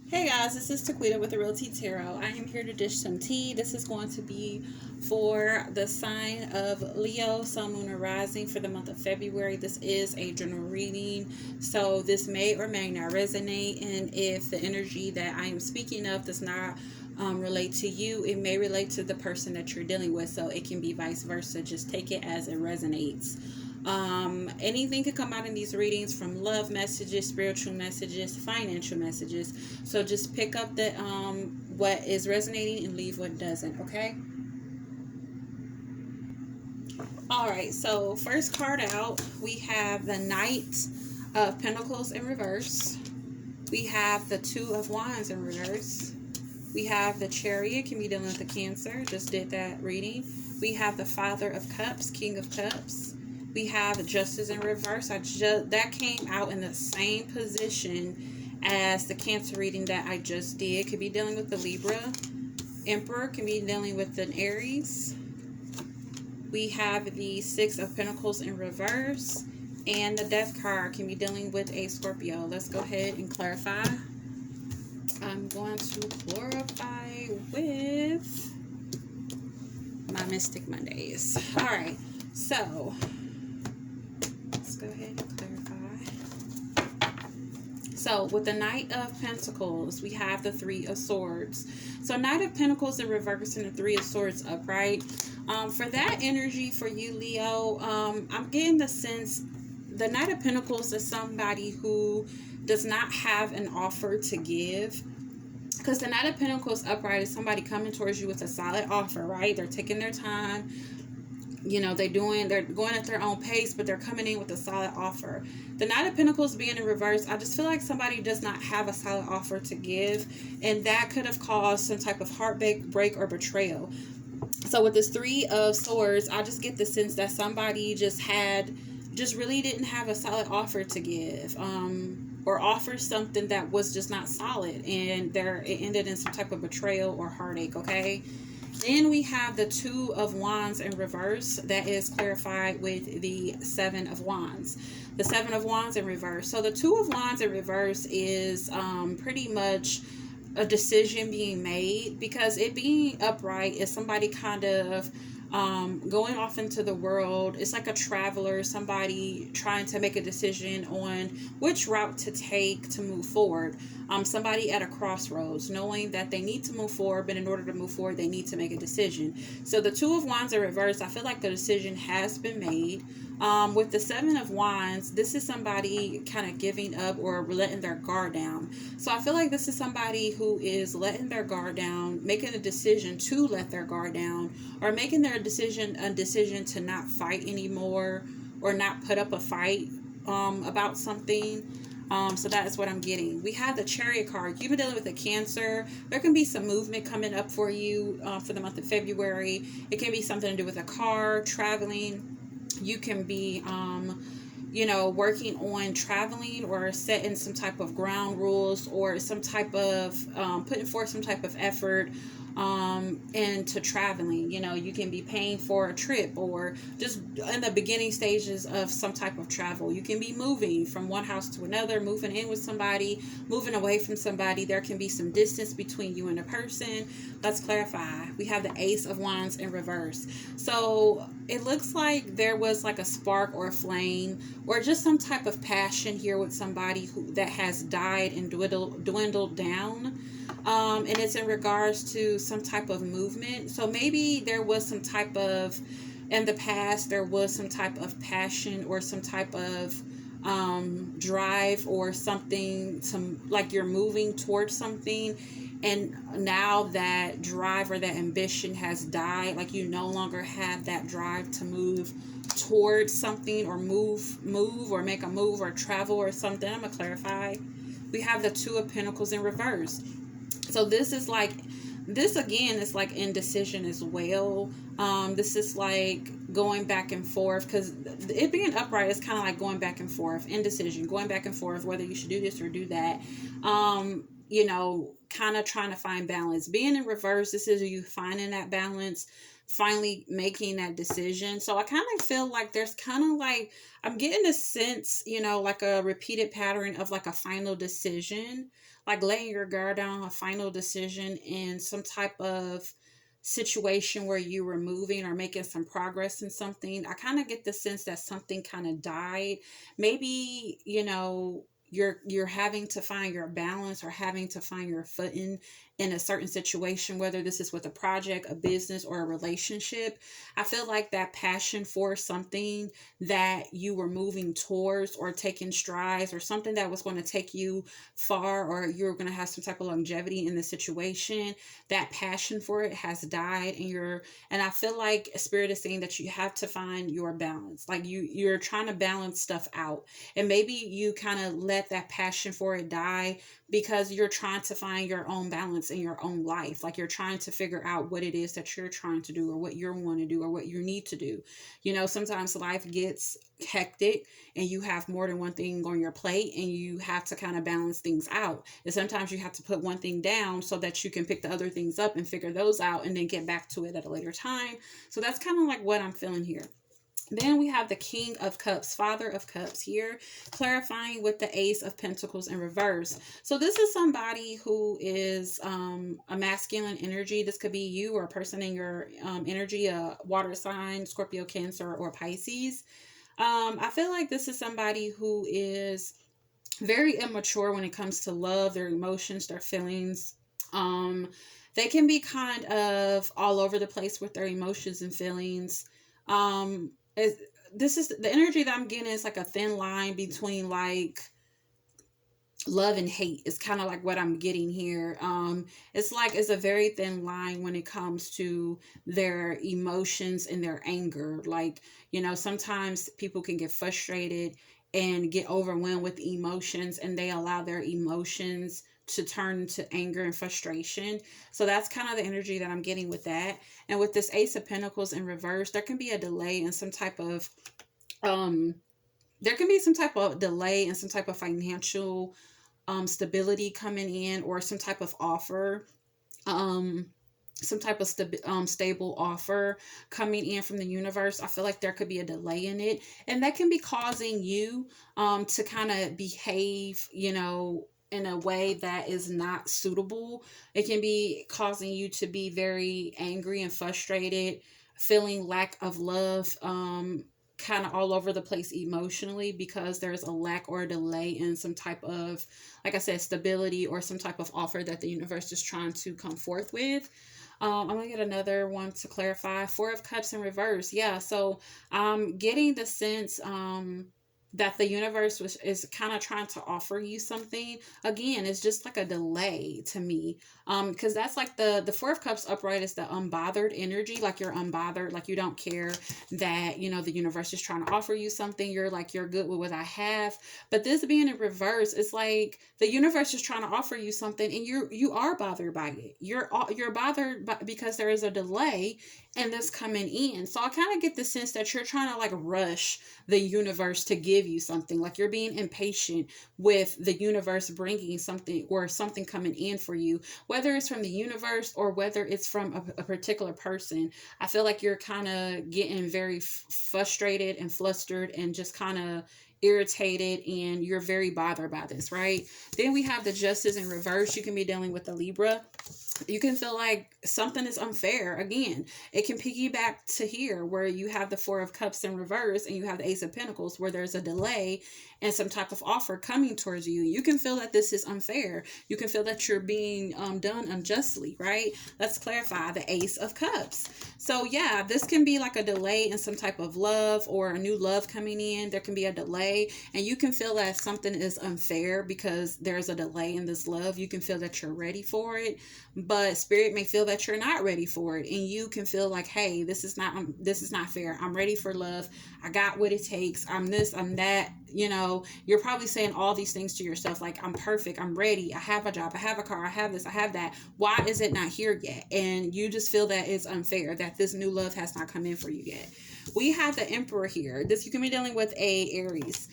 Hey guys, this is Taquita with the Real Tea Tarot. I am here to dish some tea. This is going to be for the sign of Leo, Sun, Moon, or Rising for the month of February. This is a general reading, so this may or may not resonate. And if the energy that I am speaking of does not relate to you, it may relate to the person that you're dealing with, so it can be vice versa. Just take it as it resonates. Anything could come out in these readings, from love messages, spiritual messages, financial messages. So just pick up the what is resonating and leave what doesn't. Okay. All right. So first card out, we have the Knight of Pentacles in reverse. We have the Two of Wands in reverse. We have the Chariot, can be dealing with the Cancer. Just did that reading. We have the Father of Cups, King of Cups. We have Justice in reverse. That came out in the same position as the Cancer reading that I just did. Could be dealing with the Libra. Emperor can be dealing with an Aries. We have the Six of Pentacles in reverse. And the Death card can be dealing with a Scorpio. Let's go ahead and clarify. I'm going to clarify with my Mystic Mondays. All right, so let's go ahead and clarify. So with the Knight of Pentacles, we have the Three of Swords. So Knight of Pentacles in reverse and the Three of Swords upright. For that energy for you, Leo, I'm getting the sense the Knight of Pentacles is somebody who does not have an offer to give. Because the Knight of Pentacles upright is somebody coming towards you with a solid offer, right? They're taking their time. You know, they're going at their own pace, but they're coming in with a solid offer. The Knight of Pentacles being in reverse, I just feel like somebody does not have a solid offer to give. And that could have caused some type of heartbreak or betrayal. So with this Three of Swords, I just get the sense that somebody just really didn't have a solid offer to give, or offer something that was just not solid, and it ended in some type of betrayal or heartache. Okay. Then we have the Two of Wands in reverse. That is clarified with the Seven of Wands. The Seven of Wands in reverse. So the Two of Wands in reverse is pretty much a decision being made, because it being upright is somebody kind of going off into the world. It's like a traveler, somebody trying to make a decision on which route to take to move forward. Somebody at a crossroads, knowing that they need to move forward, but in order to move forward, they need to make a decision. So the Two of Wands in reverse, I feel like the decision has been made. With the Seven of Wands, this is somebody kind of giving up or letting their guard down. So I feel like this is somebody who is letting their guard down, making a decision to let their guard down, or making a decision to not fight anymore, or not put up a fight about something. So that is what I'm getting. We have the Chariot card. You've been dealing with a Cancer. There can be some movement coming up for you for the month of February. It can be something to do with a car, traveling. You can be working on traveling, or setting some type of ground rules, or some type of putting forth some type of effort into traveling. You can be paying for a trip, or just in the beginning stages of some type of travel. You can be moving from one house to another, moving in with somebody, moving away from somebody. There can be some distance between you and a person. Let's clarify. We have the Ace of Wands in reverse. So it looks like there was like a spark or a flame, or just some type of passion here with somebody that has died and dwindled down. And it's in regards to some type of movement. So maybe there was some type of, in the past, there was some type of passion, or some type of drive, or something, like you're moving towards something. And now that drive or that ambition has died, like you no longer have that drive to move towards something, or move, or make a move, or travel, or something. I'm going to clarify. We have the Two of Pentacles in reverse. So this again is like indecision as well. This is like going back and forth, because it being upright is kind of like going back and forth, indecision, going back and forth, whether you should do this or do that. Kind of trying to find balance. Being in reverse, this is you finding that balance, finally making that decision. So I kind of feel like there's kind of like, I'm getting a sense, like a repeated pattern of like a final decision. like laying your guard down, a final decision in some type of situation where you were moving or making some progress in something. I kind of get the sense that something kind of died. Maybe, you're having to find your balance or having to find your footing in a certain situation, whether this is with a project, a business, or a relationship. I feel like that passion for something that you were moving towards or taking strides or something that was going to take you far, or you're going to have some type of longevity in the situation, that passion for it has died. And I feel like Spirit is saying that you have to find your balance. Like you're trying to balance stuff out, and maybe you kind of let that passion for it die because you're trying to find your own balance in your own life. Like you're trying to figure out what it is that you're trying to do or what you want to do or what you need to do. Sometimes life gets hectic and you have more than one thing on your plate, and you have to kind of balance things out. And sometimes you have to put one thing down so that you can pick the other things up and figure those out and then get back to it at a later time. So that's kind of like what I'm feeling here. Then we have the King of Cups, Father of Cups here, clarifying with the Ace of Pentacles in reverse. So this is somebody who is a masculine energy. This could be you or a person in your energy, a water sign, Scorpio, Cancer, or Pisces. I feel like this is somebody who is very immature when it comes to love, their emotions, their feelings. They can be kind of all over the place with their emotions and feelings. This is the energy that I'm getting is like a thin line between like love and hate. It's kind of like what I'm getting here. It's a very thin line when it comes to their emotions and their anger. Like, sometimes people can get frustrated and get overwhelmed with emotions, and they allow their emotions to turn to anger and frustration. So that's kind of the energy that I'm getting with that. And with this Ace of Pentacles in reverse, there can be a delay in some type of delay and some type of financial stability coming in, or some type of offer, some type of stable offer coming in from the universe. I feel like there could be a delay in it, and that can be causing you to kind of behave, in a way that is not suitable. It can be causing you to be very angry and frustrated, feeling lack of love, kind of all over the place emotionally, because there's a lack or a delay in some type of, like I said, stability or some type of offer that the universe is trying to come forth with. I'm going to get another one to clarify. Four of Cups in reverse. Yeah, so I'm getting the sense that the universe is kind of trying to offer you something. Again, it's just like a delay to me, because that's like the Four of Cups upright is the unbothered energy. Like you're unbothered, like you don't care that the universe is trying to offer you something. You're like, you're good with what I have. But this being in reverse, it's like the universe is trying to offer you something, and you are bothered by it. You're bothered because there is a delay in this coming in. So I kind of get the sense that you're trying to like rush the universe to give you something. Like you're being impatient with the universe bringing something, or something coming in for you, whether it's from the universe or whether it's from a particular person. I feel like you're kind of getting very frustrated and flustered and just kind of irritated, and you're very bothered by this, right? Then we have the Justice in reverse. You can be dealing with the Libra. You can feel like something is unfair. Again, it can piggyback to here where you have the Four of Cups in reverse and you have the Ace of Pentacles, where there's a delay and some type of offer coming towards you. You can feel that this is unfair. You can feel that you're being done unjustly, right? Let's clarify the Ace of Cups. So yeah, this can be like a delay in some type of love, or a new love coming in. There can be a delay, and you can feel that something is unfair because there's a delay in this love. You can feel that you're ready for it, but Spirit may feel that you're not ready for it, and you can feel like, hey, this is not fair. I'm ready for love. I got what it takes. I'm this, I'm that. You're probably saying all these things to yourself, like, I'm perfect, I'm ready, I have a job, I have a car, I have this, I have that. Why is it not here yet? And you just feel that it's unfair, that this new love has not come in for you yet. We have the Emperor here. You can be dealing with a Aries.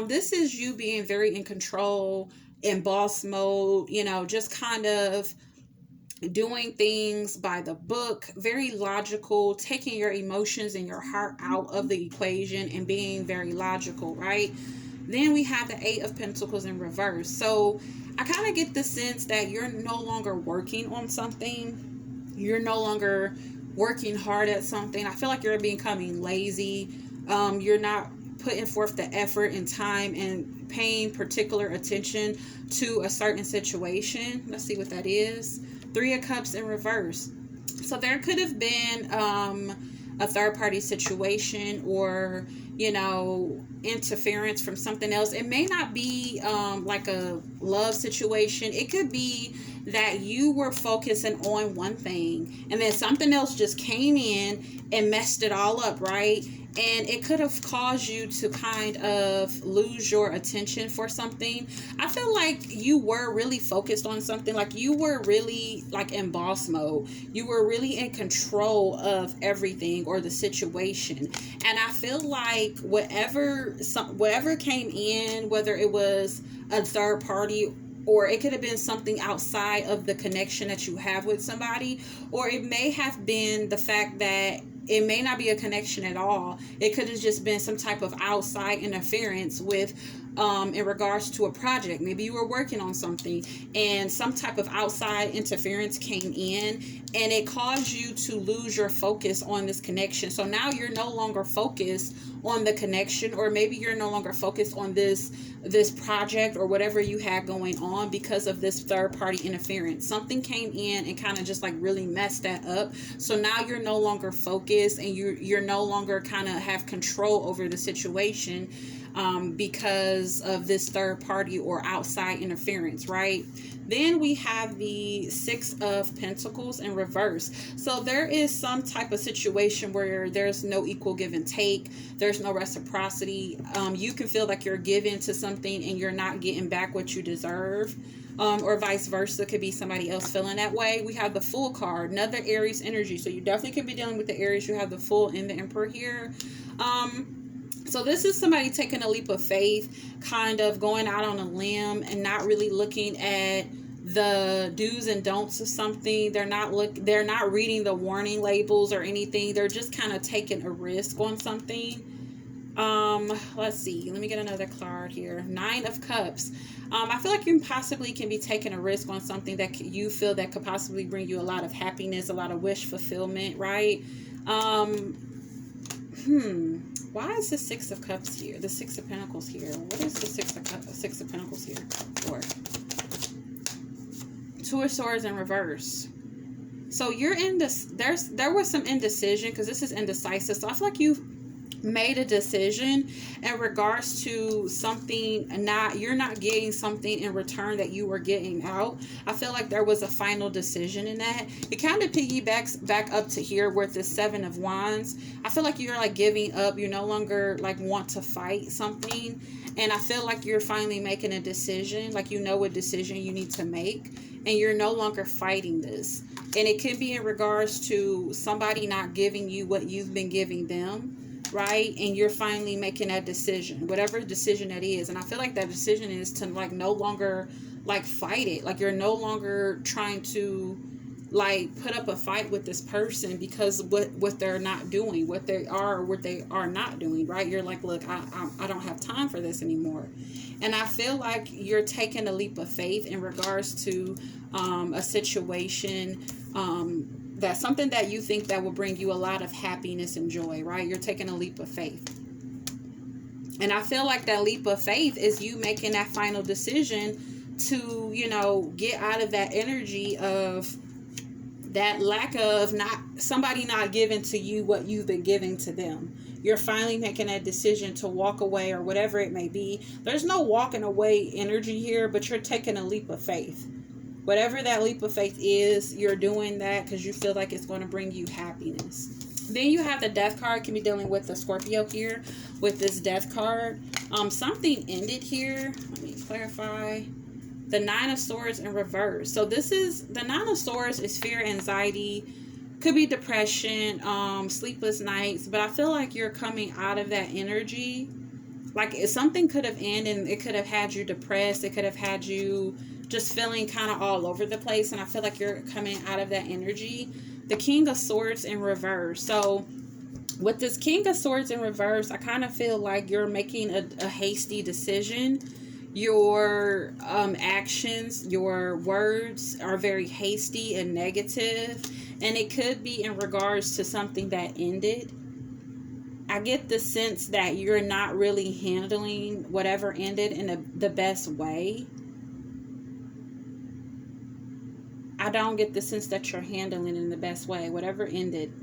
This is you being very in control, in boss mode, just kind of doing things by the book, very logical, taking your emotions and your heart out of the equation and being very logical, right? Then we have the Eight of Pentacles in reverse. So I kind of get the sense that you're no longer working on something. You're no longer working hard at something. I feel like you're becoming lazy. You're not putting forth the effort and time and paying particular attention to a certain situation. Let's see what that is. Three of Cups in reverse. So there could have been a third party situation, or interference from something else. It may not be like a love situation. It could be that you were focusing on one thing and then something else just came in and messed it all up, right? And it could have caused you to kind of lose your attention for something. I feel like you were really focused on something. Like you were really like in boss mode. You were really in control of everything or the situation. And I feel like whatever came in, whether it was a third party, or it could have been something outside of the connection that you have with somebody, or it may have been the fact that it may not be a connection at all. It could have just been some type of outside interference with in regards to a project. Maybe you were working on something and some type of outside interference came in and it caused you to lose your focus on this connection. So now you're no longer focused on the connection, or maybe you're no longer focused on this project or whatever you had going on because of this third party interference. Something came in and kind of just like really messed that up. So now you're no longer focused and you're no longer kind of have control over the situation because of this third party or outside interference, right? Then we have the Six of Pentacles in reverse. So there is some type of situation where there's no equal give and take. There's no reciprocity. You can feel like you're giving to something and you're not getting back what you deserve. Or vice versa. Could be somebody else feeling that way. We have the Fool card, another Aries energy. So you definitely could be dealing with the Aries. You have the Fool and the Emperor here. So this is somebody taking a leap of faith, kind of going out on a limb and not really looking at the do's and don'ts of something. They're not reading the warning labels or anything. They're just kind of taking a risk on something. Let's see. Let me get another card here. Nine of Cups. I feel like you possibly can be taking a risk on something that you feel that could possibly bring you a lot of happiness, a lot of wish fulfillment, right? Why is the Six of Cups here? The Six of Pentacles here. What is the Six of Pentacles here for? Two of Swords in reverse. So you're in this. There was some indecision because this is indecisive. So I feel like you made a decision in regards to something, you're not getting something in return that you were getting out. I feel like there was a final decision in that. It kind of piggybacks back up to here with the Seven of Wands. I feel like you're like giving up. You no longer like want to fight something, and I feel like you're finally making a decision, like you know what decision you need to make, and you're no longer fighting this. And it could be in regards to somebody not giving you what you've been giving them, right? And you're finally making that decision, whatever decision that is. And I feel like that decision is to like no longer like fight it. Like you're no longer trying to like put up a fight with this person because what they're not doing, what they are or what they are not doing, right? You're like, look, I don't have time for this anymore. And I feel like you're taking a leap of faith in regards to a situation, that's something that you think that will bring you a lot of happiness and joy, right? You're taking a leap of faith. And I feel like that leap of faith is you making that final decision to, get out of that energy of that lack of somebody not giving to you what you've been giving to them. You're finally making that decision to walk away or whatever it may be. There's no walking away energy here, but you're taking a leap of faith. Whatever that leap of faith is, you're doing that because you feel like it's going to bring you happiness. Then you have the Death card. Can be dealing with the Scorpio here with this Death card. Something ended here. Let me clarify. The Nine of Swords in reverse. So this is the Nine of Swords is fear, anxiety, could be depression, sleepless nights. But I feel like you're coming out of that energy. Like something could have ended and it could have had you depressed. It could have had you just feeling kind of all over the place, and I feel like you're coming out of that energy. The King of Swords in reverse. So With this King of Swords in reverse, I kind of feel like you're making a hasty decision. Your actions, your words are very hasty and negative, and it could be in regards to something that ended. I get the sense that you're not really handling whatever ended in the best way. I don't get the sense that you're handling it in the best way. Whatever ended,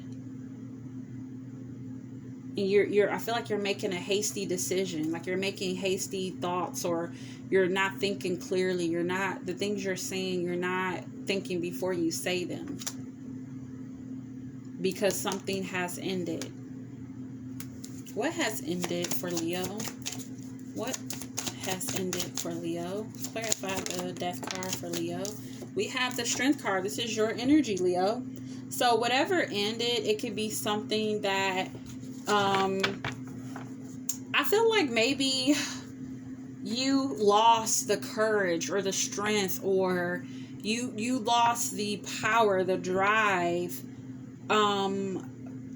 you're I feel like you're making a hasty decision, like you're making hasty thoughts, or you're not thinking clearly. You're not, the things you're saying, you're not thinking before you say them, because something has ended. What has ended for Leo? What has ended for Leo? Clarify the Death card for Leo. We have the Strength card. This is your energy, Leo. So whatever ended, it could be something that I feel like maybe you lost the courage or the strength, or you lost the power, the drive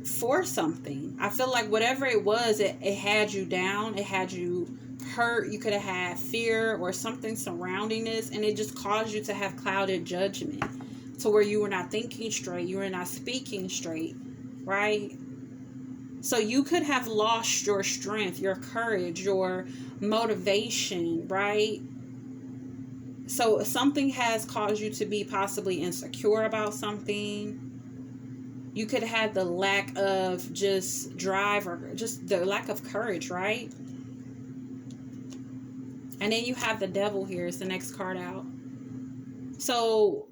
for something. I feel like whatever it was, it had you down, it had you hurt. You could have had fear or something surrounding this, and it just caused you to have clouded judgment, to where you were not thinking straight, you were not speaking straight, right? So you could have lost your strength, your courage, your motivation, right? So something has caused you to be possibly insecure about something. You could have had the lack of just drive, or just the lack of courage, right? And then you have the Devil here. It's the next card out. So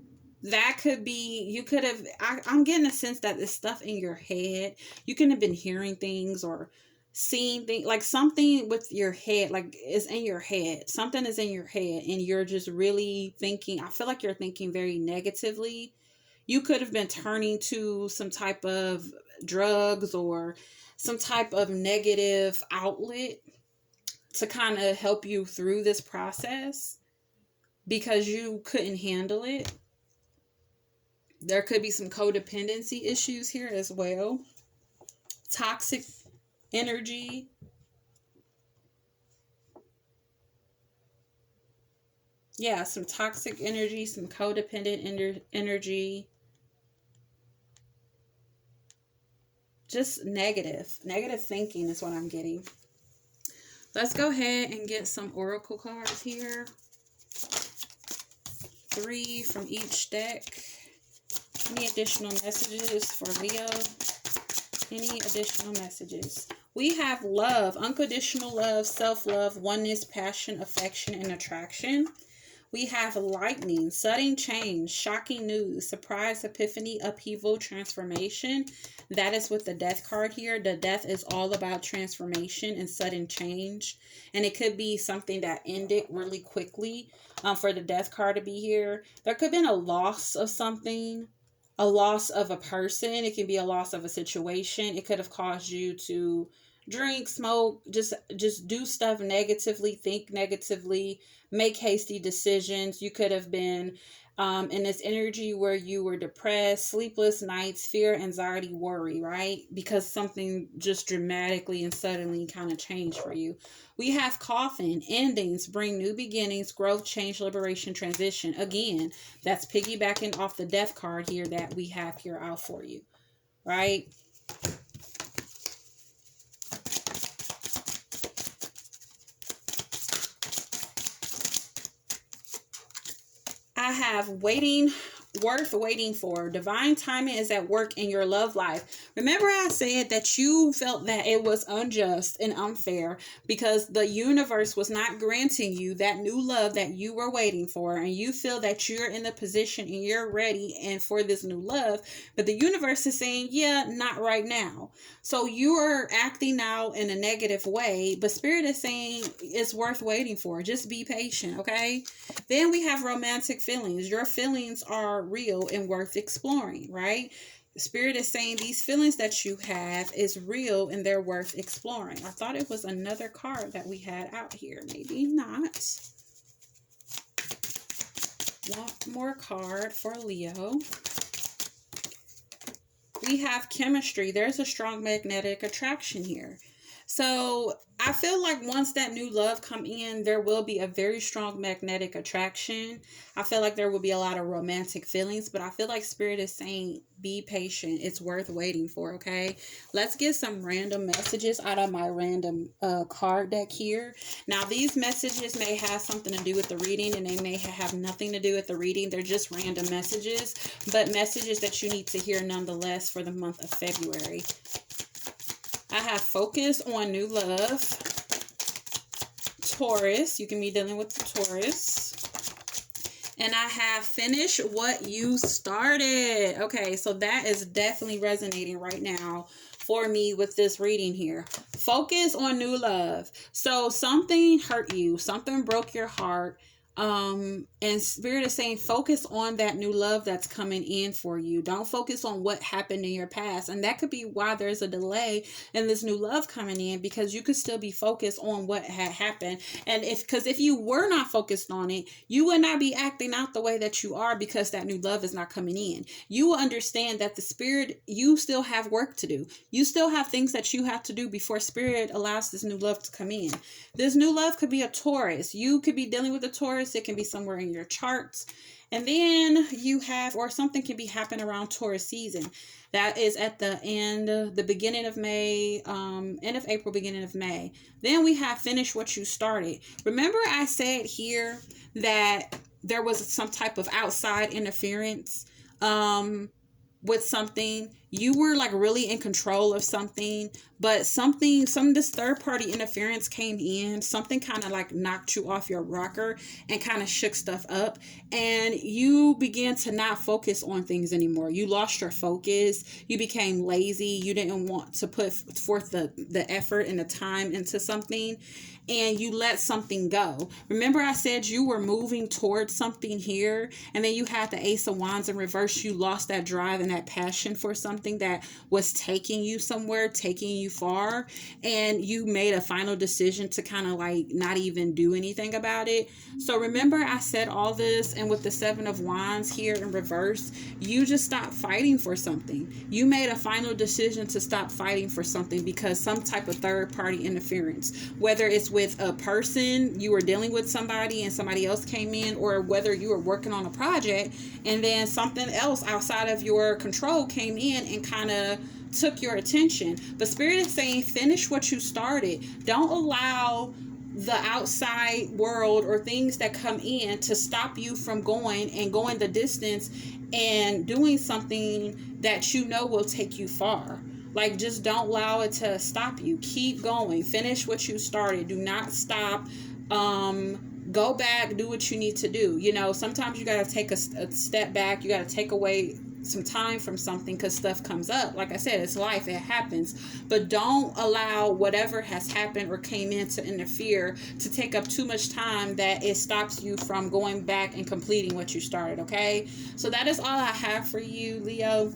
that could be, you could have, I'm getting a sense that this stuff in your head, you could have been hearing things or seeing things, like something with your head, like is in your head. Something is in your head, and you're just really thinking, I feel like you're thinking very negatively. You could have been turning to some type of drugs or some type of negative outlet to kind of help you through this process, because you couldn't handle it. There could be some codependency issues here as well. Toxic energy. Yeah, some toxic energy, some codependent energy. Just negative thinking is what I'm getting. Let's go ahead and get some oracle cards here. 3 from each deck. Any additional messages for Leo? Any additional messages? We have love, unconditional love, self-love, oneness, passion, affection, and attraction. We have lightning, sudden change, shocking news, surprise, epiphany, upheaval, transformation. That is with the Death card here. The Death is all about transformation and sudden change. And it could be something that ended really quickly for the Death card to be here. There could have been a loss of something, a loss of a person. It can be a loss of a situation. It could have caused you to drink, smoke, just do stuff negatively, think negatively, make hasty decisions. You could have been in this energy where you were depressed, sleepless nights, fear, anxiety, worry, right? Because something just dramatically and suddenly kind of changed for you. We have coffin, endings, bring new beginnings, growth, change, liberation, transition. Again, that's piggybacking off the Death card here that we have here out for you, right? I have waiting, worth waiting for. Divine timing is at work in your love life. Remember I said that you felt that it was unjust and unfair because the universe was not granting you that new love that you were waiting for, and you feel that you're in the position and you're ready and for this new love, but the universe is saying, yeah, not right now. So you are acting out in a negative way, but Spirit is saying it's worth waiting for. Just be patient, okay? Then we have romantic feelings. Your feelings are real and worth exploring, right? Spirit is saying these feelings that you have is real and they're worth exploring. I thought it was another card that we had out here. Maybe not. One more card for Leo. we have chemistry. There's a strong magnetic attraction here. So I feel like once that new love come in, there will be a very strong magnetic attraction. I feel like there will be a lot of romantic feelings, but I feel like Spirit is saying, be patient. It's worth waiting for, okay? Let's get some random messages out of my random card deck here. Now, these messages may have something to do with the reading, and they may have nothing to do with the reading. They're just random messages, but messages that you need to hear nonetheless for the month of February. I have focus on new love. Taurus. You can be dealing with the Taurus. And I have finish what you started. Okay, so that is definitely resonating right now for me with this reading here. Focus on new love. So something hurt you. Something broke your heart. And Spirit is saying focus on that new love that's coming in for you. Don't focus on what happened in your past. And that could be why there's a delay in this new love coming in, because you could still be focused on what had happened. And because if you were not focused on it, you would not be acting out the way that you are, because that new love is not coming in. You will understand that the Spirit, you still have work to do. You still have things that you have to do before Spirit allows this new love to come in. This new love could be a Taurus. You could be dealing with a Taurus. It can be somewhere in your charts. And then you have, or something can be happening around Taurus season. That is at the end, the beginning of May, end of April, beginning of May. Then we have finish what you started. Remember I said here that there was some type of outside interference with something. You were like really in control of something, but some of this third party interference came in. Something kind of like knocked you off your rocker and kind of shook stuff up, and you began to not focus on things anymore. You lost your focus. You became lazy. You didn't want to put forth the effort and the time into something, and you let something go. Remember I said you were moving towards something here, and then you had the Ace of Wands in reverse. You lost that drive and that passion for something that was taking you somewhere, taking you far, and you made a final decision to kind of like not even do anything about it. So remember I said all this, and with the Seven of Wands here in reverse, you just stopped fighting for something. You made a final decision to stop fighting for something because some type of third party interference, whether it's with a person, you were dealing with somebody and somebody else came in, or whether you were working on a project and then something else outside of your control came in and kind of took your attention. But Spirit is saying finish what you started. Don't allow the outside world or things that come in to stop you from going the distance and doing something that you know will take you far. Like, just don't allow it to stop you. Keep going. Finish what you started. Do not stop. Go back. Do what you need to do. You know, sometimes you got to take a step back. You got to take away some time from something because stuff comes up. Like I said, it's life. It happens. But don't allow whatever has happened or came in to interfere to take up too much time that it stops you from going back and completing what you started, okay? So that is all I have for you, Leo.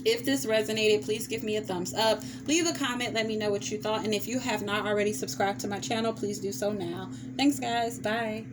If this resonated, please give me a thumbs up. Leave a comment. Let me know what you thought. And if you have not already subscribed to my channel, please do so now. Thanks, guys. Bye.